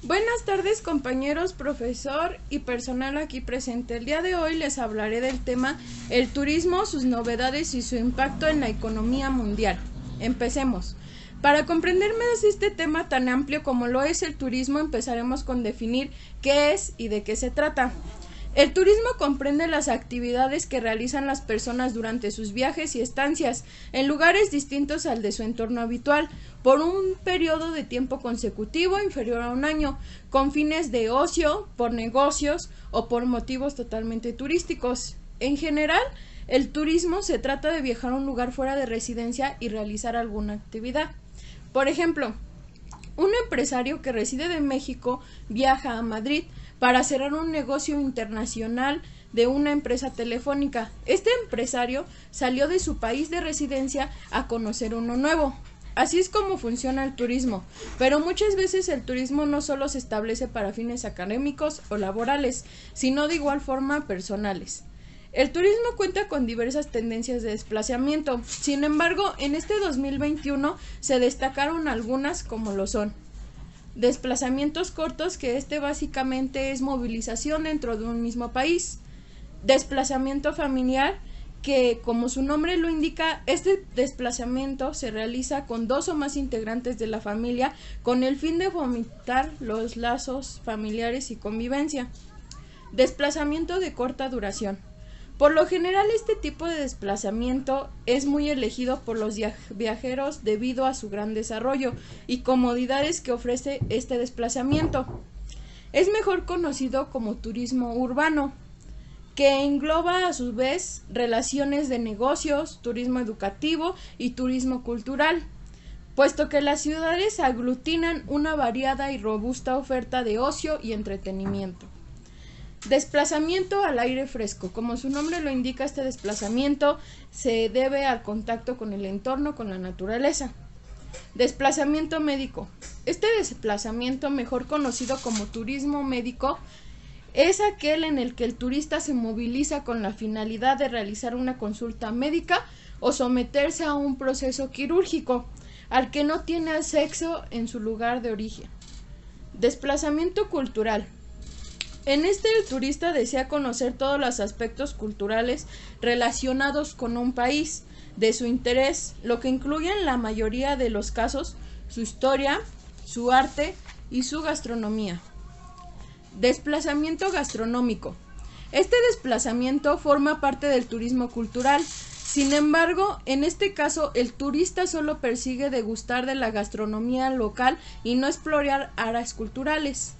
Buenas tardes, compañeros, profesor y personal aquí presente. El día de hoy les hablaré del tema el turismo, sus novedades y su impacto en la economía mundial. Empecemos. Para comprender más este tema tan amplio como lo es el turismo, empezaremos con definir qué es y de qué se trata. El turismo comprende las actividades que realizan las personas durante sus viajes y estancias en lugares distintos al de su entorno habitual, por un periodo de tiempo consecutivo inferior a un año, con fines de ocio, por negocios o por motivos totalmente turísticos. En general, el turismo se trata de viajar a un lugar fuera de residencia y realizar alguna actividad. Por ejemplo, un empresario que reside en México viaja a Madrid para cerrar un negocio internacional de una empresa telefónica. Este empresario salió de su país de residencia a conocer uno nuevo. Así es como funciona el turismo, pero muchas veces el turismo no solo se establece para fines académicos o laborales, sino de igual forma personales. El turismo cuenta con diversas tendencias de desplazamiento. Sin embargo, en este 2021 se destacaron algunas como lo son: desplazamientos cortos, que básicamente es movilización dentro de un mismo país. Desplazamiento familiar, que como su nombre lo indica, este desplazamiento se realiza con dos o más integrantes de la familia con el fin de fomentar los lazos familiares y convivencia. Desplazamiento de corta duración. Por lo general, este tipo de desplazamiento es muy elegido por los viajeros debido a su gran desarrollo y comodidades que ofrece este desplazamiento. Es mejor conocido como turismo urbano, que engloba a su vez relaciones de negocios, turismo educativo y turismo cultural, puesto que las ciudades aglutinan una variada y robusta oferta de ocio y entretenimiento. Desplazamiento al aire fresco. Como su nombre lo indica, este desplazamiento se debe al contacto con el entorno, con la naturaleza. Desplazamiento médico. Este desplazamiento, mejor conocido como turismo médico, es aquel en el que el turista se moviliza con la finalidad de realizar una consulta médica o someterse a un proceso quirúrgico al que no tiene acceso en su lugar de origen. Desplazamiento cultural. En el turista desea conocer todos los aspectos culturales relacionados con un país de su interés, lo que incluye en la mayoría de los casos su historia, su arte y su gastronomía. Desplazamiento gastronómico. Este desplazamiento forma parte del turismo cultural. Sin embargo, en este caso, el turista solo persigue degustar de la gastronomía local y no explorar áreas culturales.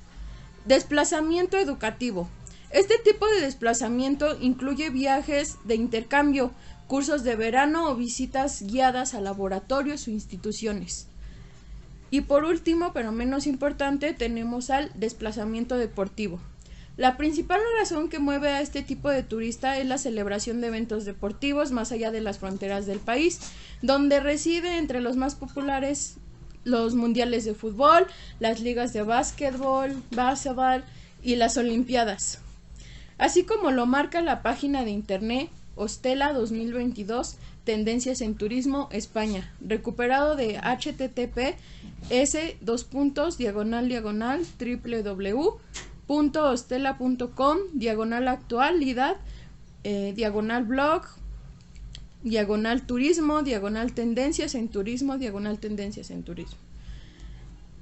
Desplazamiento educativo. Este tipo de desplazamiento incluye viajes de intercambio, cursos de verano o visitas guiadas a laboratorios o instituciones. Y por último, pero menos importante, tenemos al desplazamiento deportivo. La principal razón que mueve a este tipo de turista es la celebración de eventos deportivos más allá de las fronteras del país, donde reside entre los más populares los mundiales de fútbol, las ligas de básquetbol y las olimpiadas. Así como lo marca la página de internet Ostela 2022, Tendencias en Turismo España, recuperado de https://www.ostela.com/actualidad /blog /turismo /tendencias en turismo /tendencias en turismo.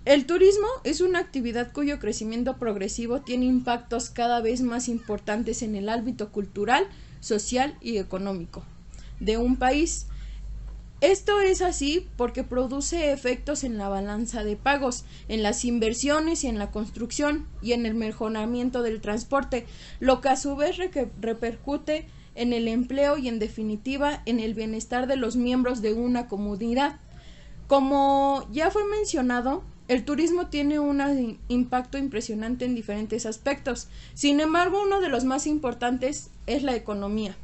El turismo es una actividad cuyo crecimiento progresivo tiene impactos cada vez más importantes en el ámbito cultural, social y económico de un país. Esto es así porque produce efectos en la balanza de pagos, en las inversiones y en la construcción y en el mejoramiento del transporte, lo que a su vez repercute en el empleo y en definitiva en el bienestar de los miembros de una comunidad. Como ya fue mencionado, el turismo tiene un impacto impresionante en diferentes aspectos. Sin embargo, uno de los más importantes es la economía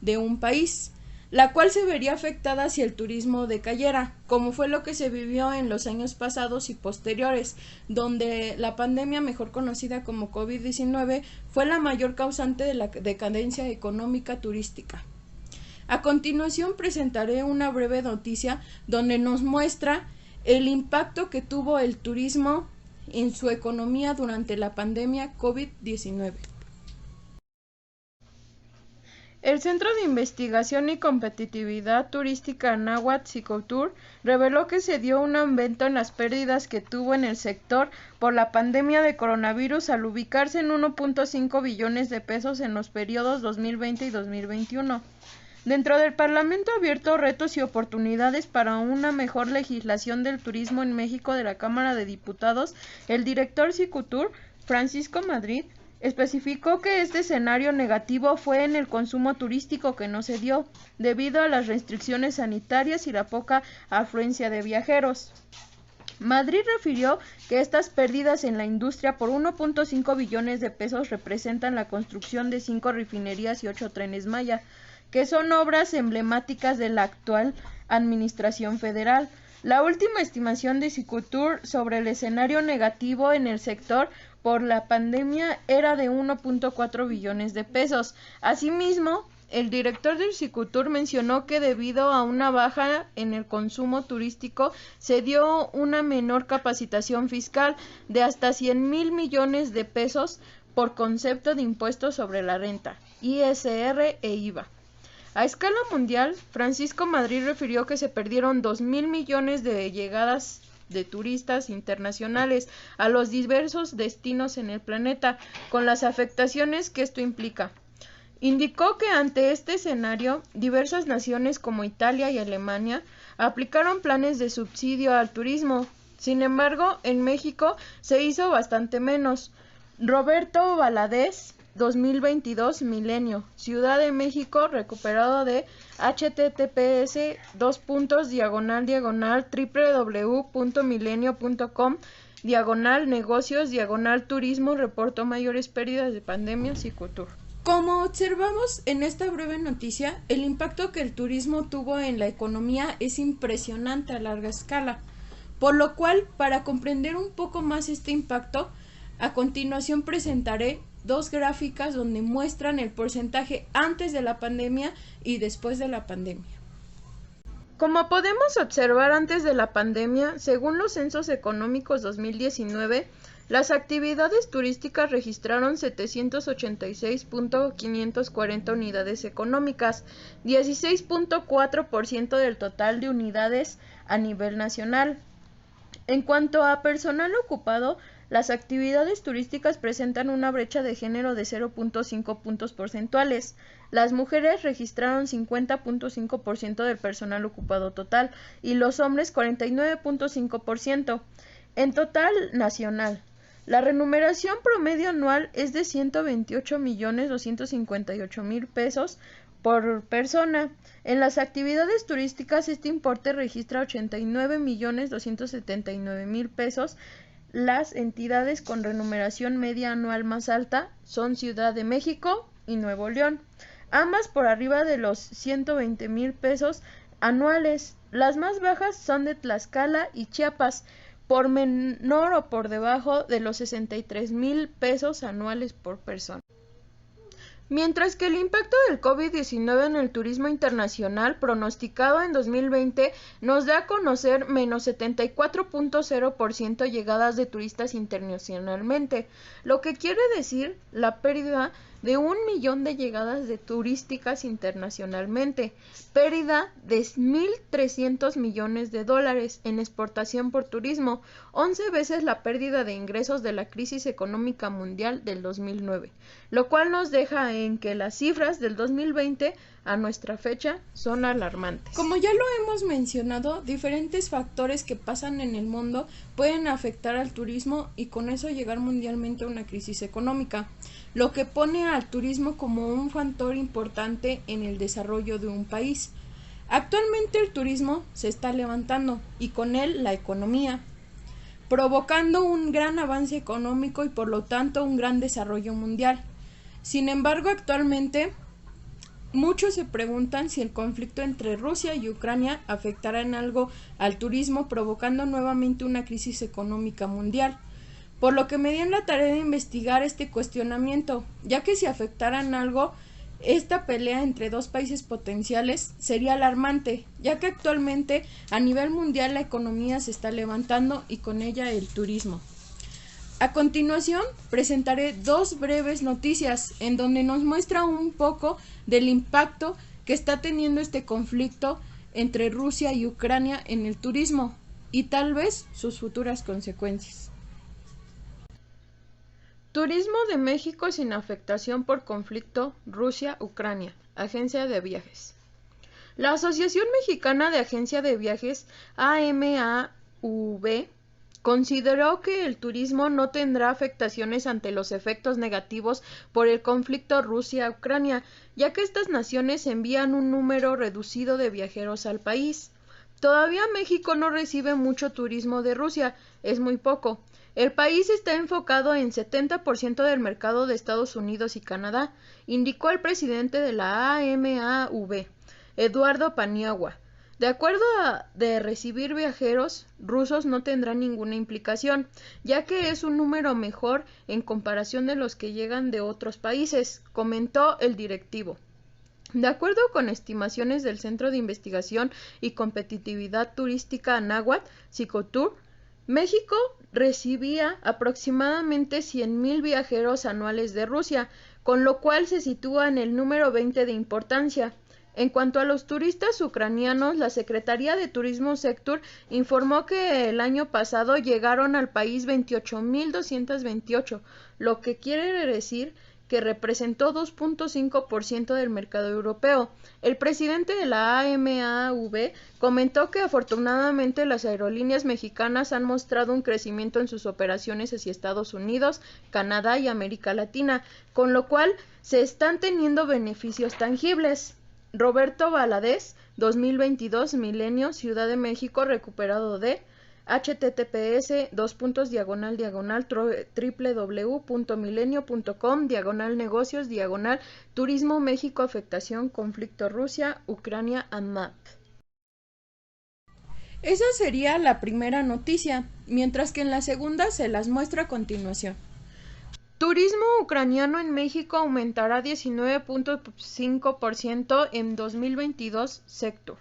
de un país, la cual se vería afectada si el turismo decayera, como fue lo que se vivió en los años pasados y posteriores, donde la pandemia, mejor conocida como COVID-19, fue la mayor causante de la decadencia económica turística. A continuación presentaré una breve noticia donde nos muestra el impacto que tuvo el turismo en su economía durante la pandemia COVID-19. El Centro de Investigación y Competitividad Turística Anáhuac Cicotur reveló que se dio un aumento en las pérdidas que tuvo en el sector por la pandemia de coronavirus al ubicarse en 1.5 billones de pesos en los periodos 2020 y 2021. Dentro del Parlamento Abierto, retos y oportunidades para una mejor legislación del turismo en México de la Cámara de Diputados, el director Cicotur, Francisco Madrid, especificó que este escenario negativo fue en el consumo turístico que no se dio, debido a las restricciones sanitarias y la poca afluencia de viajeros. Madrid refirió que estas pérdidas en la industria por 1.5 billones de pesos representan la construcción de 5 refinerías y 8 trenes Maya, que son obras emblemáticas de la actual administración federal. La última estimación de Cicotur sobre el escenario negativo en el sector por la pandemia era de 1.4 billones de pesos. Asimismo, el director del Cicotur mencionó que debido a una baja en el consumo turístico se dio una menor capacitación fiscal de hasta 100,000 millones de pesos por concepto de impuestos sobre la renta, ISR e IVA. A escala mundial, Francisco Madrid refirió que se perdieron 2,000 millones de llegadas de turistas internacionales a los diversos destinos en el planeta, con las afectaciones que esto implica. Indicó que ante este escenario, diversas naciones como Italia y Alemania aplicaron planes de subsidio al turismo. Sin embargo, en México se hizo bastante menos. Roberto Valadez, 2022 Milenio, Ciudad de México, recuperado de https://www.milenio.com/negocios/turismo reportó mayores pérdidas de pandemia Cicotur. Como observamos en esta breve noticia, el impacto que el turismo tuvo en la economía es impresionante a larga escala, por lo cual, para comprender un poco más este impacto, a continuación presentaré 2 gráficas donde muestran el porcentaje antes de la pandemia y después de la pandemia. Como podemos observar antes de la pandemia, según los censos económicos 2019, las actividades turísticas registraron 786.540 unidades económicas, 16.4% del total de unidades a nivel nacional. En cuanto a personal ocupado, las actividades turísticas presentan una brecha de género de 0.5 puntos porcentuales. Las mujeres registraron 50.5% del personal ocupado total y los hombres 49.5%. En total nacional, la remuneración promedio anual es de 128.258.000 pesos por persona. En las actividades turísticas este importe registra 89.279.000 pesos. Las entidades con remuneración media anual más alta son Ciudad de México y Nuevo León, ambas por arriba de los 120,000 pesos anuales. Las más bajas son de Tlaxcala y Chiapas, por menor o por debajo de los 63,000 pesos anuales por persona. Mientras que el impacto del COVID-19 en el turismo internacional pronosticado en 2020 nos da a conocer menos 74.0% llegadas de turistas internacionalmente, lo que quiere decir la pérdida de 1 millón de llegadas de turísticas internacionalmente, pérdida de 1.300 millones de dólares en exportación por turismo, 11 veces la pérdida de ingresos de la crisis económica mundial del 2009, lo cual nos deja en que las cifras del 2020 a nuestra fecha son alarmantes. Como ya lo hemos mencionado, diferentes factores que pasan en el mundo pueden afectar al turismo y con eso llegar mundialmente a una crisis económica, lo que pone al turismo como un factor importante en el desarrollo de un país. Actualmente el turismo se está levantando y con él la economía, provocando un gran avance económico y por lo tanto un gran desarrollo mundial. Sin embargo, actualmente muchos se preguntan si el conflicto entre Rusia y Ucrania afectará en algo al turismo, provocando nuevamente una crisis económica mundial, por lo que me di en la tarea de investigar este cuestionamiento, ya que si afectara en algo, esta pelea entre dos países potenciales sería alarmante, ya que actualmente a nivel mundial la economía se está levantando y con ella el turismo. A continuación, presentaré dos breves noticias en donde nos muestra un poco del impacto que está teniendo este conflicto entre Rusia y Ucrania en el turismo y tal vez sus futuras consecuencias. Turismo de México sin afectación por conflicto Rusia-Ucrania, Agencia de Viajes. La Asociación Mexicana de Agencia de Viajes, AMAV, consideró que el turismo no tendrá afectaciones ante los efectos negativos por el conflicto Rusia-Ucrania, ya que estas naciones envían un número reducido de viajeros al país. Todavía México no recibe mucho turismo de Rusia, es muy poco. El país está enfocado en 70% del mercado de Estados Unidos y Canadá, indicó el presidente de la AMAV, Eduardo Paniagua. De acuerdo de recibir viajeros rusos no tendrá ninguna implicación, ya que es un número mejor en comparación de los que llegan de otros países, comentó el directivo. De acuerdo con estimaciones del Centro de Investigación y Competitividad Turística Anáhuac, Cicotur, México recibía aproximadamente 100,000 viajeros anuales de Rusia, con lo cual se sitúa en el número 20 de importancia. En cuanto a los turistas ucranianos, la Secretaría de Turismo Sectur informó que el año pasado llegaron al país 28,228, lo que quiere decir que representó 2.5% del mercado europeo. El presidente de la AMAV comentó que afortunadamente las aerolíneas mexicanas han mostrado un crecimiento en sus operaciones hacia Estados Unidos, Canadá y América Latina, con lo cual se están teniendo beneficios tangibles. Roberto Valadez, 2022, Milenio, Ciudad de México, recuperado de https://www.milenio.com/negocios/turismo México afectación conflicto Rusia Ucrania AMAP. Esa sería la primera noticia, mientras que en la segunda se las muestra a continuación. Turismo ucraniano en México aumentará 19.5% en 2022, Sectur.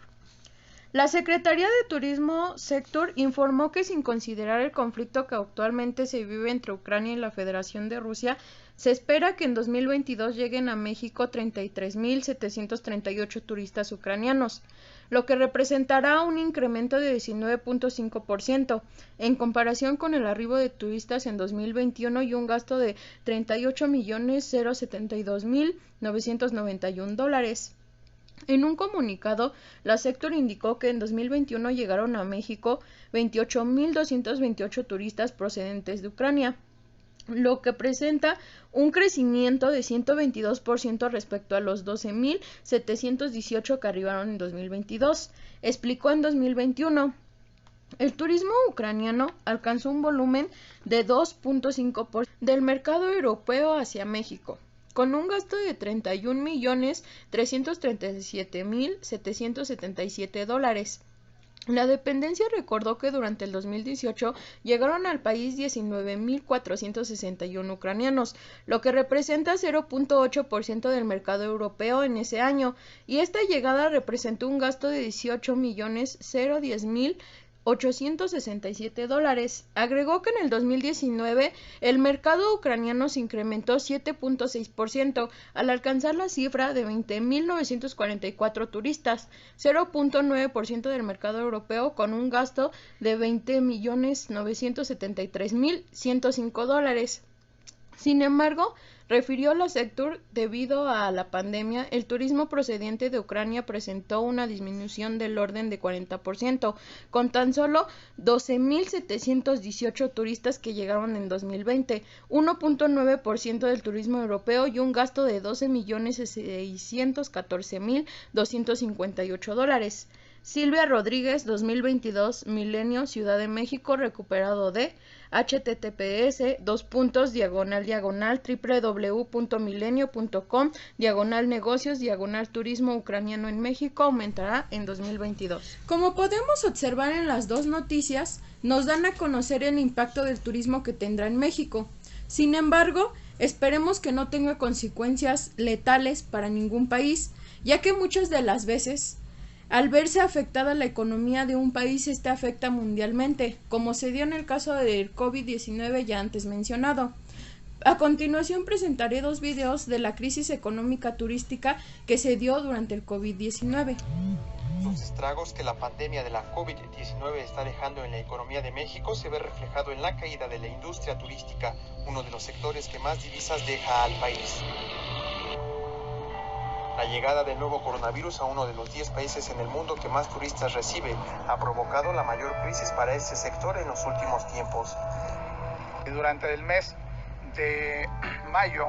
La Secretaría de Turismo Sectur informó que sin considerar el conflicto que actualmente se vive entre Ucrania y la Federación de Rusia, se espera que en 2022 lleguen a México 33,738 turistas ucranianos, lo que representará un incremento de 19.5% en comparación con el arribo de turistas en 2021 y un gasto de $38,072,991. En un comunicado, la Sectur indicó que en 2021 llegaron a México 28,228 turistas procedentes de Ucrania, lo que presenta un crecimiento de 122% respecto a los 12,718 que arribaron en 2022, explicó en 2021. El turismo ucraniano alcanzó un volumen de 2.5% del mercado europeo hacia México, con un gasto de $31,337,777. La dependencia recordó que durante el 2018 llegaron al país 19,461 ucranianos, lo que representa 0.8% del mercado europeo en ese año, y esta llegada representó un gasto de $18,010,867. Agregó que en el 2019 el mercado ucraniano se incrementó 7.6% al alcanzar la cifra de 20,944 turistas, 0.9% del mercado europeo con un gasto de $20,973,105. Sin embargo, refirió la Sectur, debido a la pandemia, el turismo procedente de Ucrania presentó una disminución del orden de 40%, con tan solo 12,718 turistas que llegaron en 2020, 1.9% del turismo europeo y un gasto de $12,614,258. Silvia Rodríguez, 2022, Milenio, Ciudad de México, recuperado de https://www.milenio.com/negocios/turismo ucraniano en México aumentará en 2022. Como podemos observar en las dos noticias, nos dan a conocer el impacto del turismo que tendrá en México. Sin embargo, esperemos que no tenga consecuencias letales para ningún país, ya que muchas de las veces Al verse afectada la economía de un país, esta afecta mundialmente, como se dio en el caso del COVID-19 ya antes mencionado. A continuación presentaré 2 videos de la crisis económica turística que se dio durante el COVID-19. Los estragos que la pandemia de la COVID-19 está dejando en la economía de México se ve reflejado en la caída de la industria turística, uno de los sectores que más divisas deja al país. La llegada del nuevo coronavirus a uno de los 10 países en el mundo que más turistas recibe ha provocado la mayor crisis para este sector en los últimos tiempos. Durante el mes de mayo,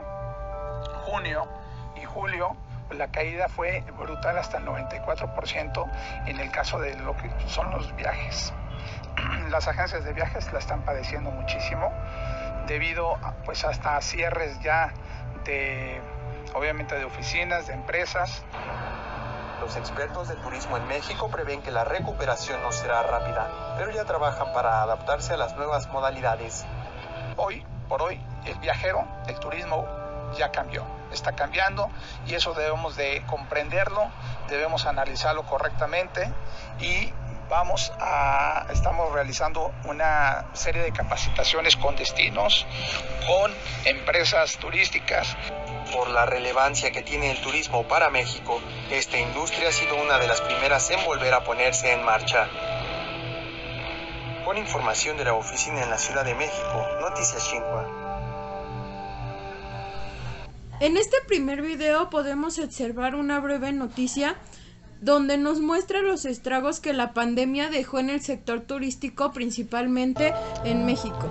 junio y julio, la caída fue brutal hasta el 94% en el caso de lo que son los viajes. Las agencias de viajes la están padeciendo muchísimo debido pues hasta cierres ya obviamente de oficinas, de empresas. Los expertos del turismo en México prevén que la recuperación no será rápida, pero ya trabajan para adaptarse a las nuevas modalidades. Hoy por hoy, el viajero, el turismo ya cambió, está cambiando y eso debemos de comprenderlo, debemos analizarlo correctamente y estamos realizando una serie de capacitaciones con destinos, con empresas turísticas. Por la relevancia que tiene el turismo para México, esta industria ha sido una de las primeras en volver a ponerse en marcha. Con información de la oficina en la Ciudad de México, Noticias Xinhua. En este primer video podemos observar una breve noticia donde nos muestra los estragos que la pandemia dejó en el sector turístico, principalmente en México.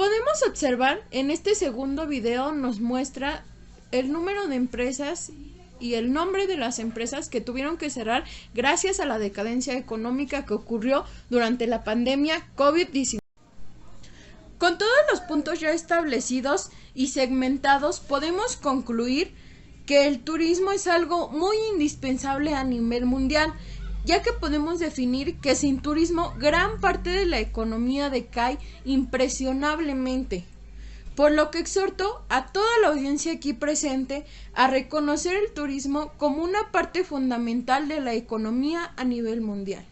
podemos observar, en este segundo video nos muestra el número de empresas y el nombre de las empresas que tuvieron que cerrar gracias a la decadencia económica que ocurrió durante la pandemia COVID-19. Con todos los puntos ya establecidos y segmentados, podemos concluir que el turismo es algo muy indispensable a nivel mundial, ya que podemos definir que sin turismo gran parte de la economía decae impresionablemente. Por lo que exhorto a toda la audiencia aquí presente a reconocer el turismo como una parte fundamental de la economía a nivel mundial.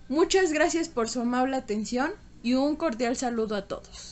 Muchas gracias por su amable atención y un cordial saludo a todos.